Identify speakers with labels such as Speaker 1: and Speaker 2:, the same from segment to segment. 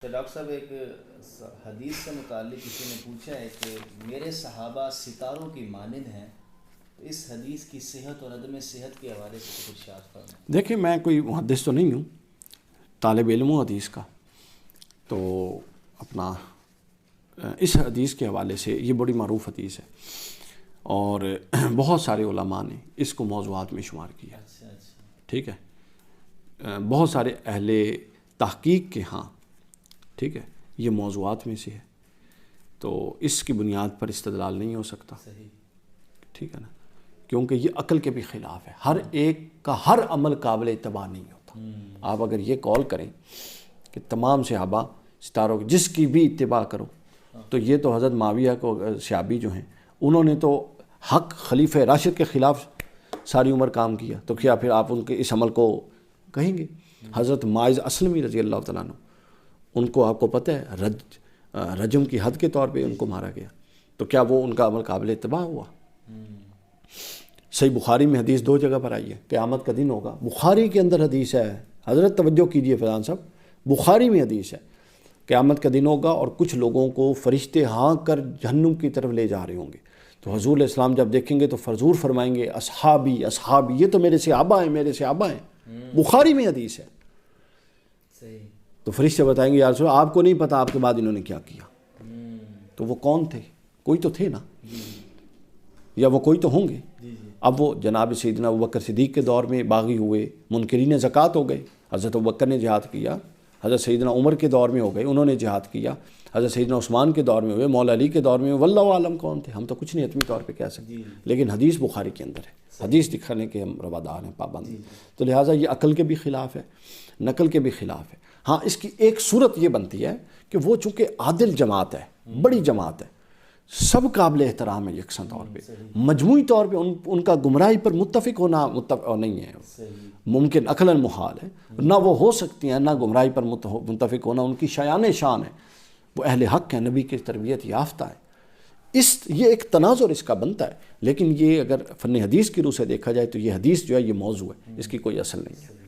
Speaker 1: تو ڈاکٹر صاحب ایک حدیث سے متعلق کسی نے پوچھا ہے کہ میرے صحابہ ستاروں کی مانند ہیں، تو اس حدیث کی صحت اور عدم صحت کے حوالے سے کچھ ارشاد فرمائیں۔
Speaker 2: دیکھیں، میں کوئی محدث تو نہیں ہوں، طالب علم ہوں حدیث کا، تو اپنا اس حدیث کے حوالے سے یہ بڑی معروف حدیث ہے اور بہت سارے علماء نے اس کو موضوعات میں شمار کیا۔ ٹھیک ہے، بہت سارے اہل تحقیق کے ہاں، ٹھیک ہے، یہ موضوعات میں سے ہے، تو اس کی بنیاد پر استدلال نہیں ہو سکتا۔ ٹھیک ہے نا، کیونکہ یہ عقل کے بھی خلاف ہے۔ ہر ایک کا ہر عمل قابل اتباع نہیں ہوتا۔ آپ اگر یہ قول کریں کہ تمام صحابہ ستاروں کی جس کی بھی اتباع کرو، تو یہ تو حضرت معاویہ کو صحابی جو ہیں انہوں نے تو حق خلیفہ راشد کے خلاف ساری عمر کام کیا، تو کیا پھر آپ ان کے اس عمل کو کہیں گے؟ حضرت معاذ اسلمی رضی اللہ تعالیٰ عنہ، ان کو آپ کو پتہ ہے رجم کی حد کے طور پہ ان کو مارا گیا، تو کیا وہ ان کا عمل قابل اتباع ہوا؟ صحیح بخاری میں حدیث 2 جگہ پر آئی ہے، قیامت کا دن ہوگا، بخاری کے اندر حدیث ہے، حضرت توجہ کیجئے فیضان صاحب، بخاری میں حدیث ہے، قیامت کا دن ہوگا اور کچھ لوگوں کو فرشتے ہانک کر جہنم کی طرف لے جا رہے ہوں گے، تو حضور علیہ السلام جب دیکھیں گے تو حضور فرمائیں گے اصحابی اصحابی، یہ تو میرے صحابہ ہیں، میرے صحابہ ہیں، بخاری میں حدیث ہے۔ تو فرشتے بتائیں گے یا رسول اللہ آپ کو نہیں پتہ آپ کے بعد انہوں نے کیا کیا، تو وہ کون تھے؟ کوئی تو تھے نا، یا وہ کوئی تو ہوں گے۔ اب وہ جناب سیدنا ابوبکر صدیق کے دور میں باغی ہوئے، منکرین زکوٰۃ ہو گئے، حضرت ابوبکر نے جہاد کیا، حضرت سیدنا عمر کے دور میں ہو گئے، انہوں نے جہاد کیا، حضرت سیدنا عثمان کے دور میں ہوئے، مولا علی کے دور میں، واللہ عالم کون تھے، ہم تو کچھ نہیں حتمی طور پہ کہہ سکتے، لیکن حدیث بخاری کے اندر ہے، حدیث دکھانے کے ہم روادار ہیں، پابند ہیں، تو لہٰذا یہ عقل کے بھی خلاف ہے، نقل کے بھی خلاف ہے۔ ہاں، اس کی ایک صورت یہ بنتی ہے کہ وہ چونکہ عادل جماعت ہے، بڑی جماعت ہے، سب قابل احترام ہے یکساں طور پہ، مجموعی طور پہ ان کا گمراہی پر متفق ہونا نہیں ہے، ممکن عقلاً محال ہے، نہ وہ ہو سکتی ہیں، نہ گمراہی پر متفق ہونا ان کی شایان شان ہے، وہ اہل حق ہیں، نبی کی تربیت یافتہ ہے، یہ ایک تناظر اس کا بنتا ہے، لیکن یہ اگر فن حدیث کی روح سے دیکھا جائے تو یہ حدیث جو ہے یہ موضوع ہے، اس کی کوئی اصل نہیں ہے،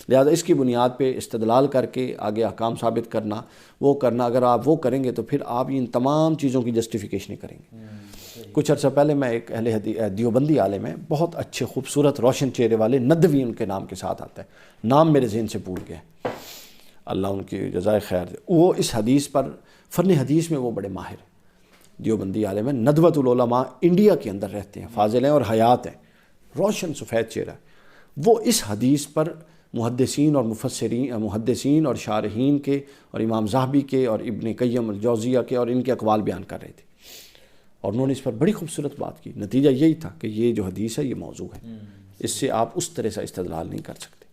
Speaker 2: لہذا اس کی بنیاد پہ استدلال کر کے آگے احکام ثابت کرنا، وہ کرنا، اگر آپ وہ کریں گے تو پھر آپ ان تمام چیزوں کی جسٹیفیکیشن کریں گے۔ کچھ عرصہ پہلے میں ایک اہل دیوبندی عالم ہے، بہت اچھے خوبصورت روشن چہرے والے، ندوی ان کے نام کے ساتھ آتا ہے، نام میرے ذہن سے بھول گیا، اللہ ان کی جزائے خیر دے، وہ اس حدیث پر فن حدیث میں وہ بڑے ماہر ہیں، دیوبندی عالم ہے، ندوۃ العلماء، انڈیا کے اندر رہتے ہیں، فاضل ہیں اور حیات ہیں، روشن سفید چہرہ، وہ اس حدیث پر محدثین اور مفسرین، محدثین اور شارحین کے اور امام ذہبی کے اور ابن قیم الجوزیہ کے اور ان کے اقوال بیان کر رہے تھے، اور انہوں نے اس پر بڑی خوبصورت بات کی، نتیجہ یہی تھا کہ یہ جو حدیث ہے یہ موضوع ہے، اس سے آپ اس طرح سے استدلال نہیں کر سکتے۔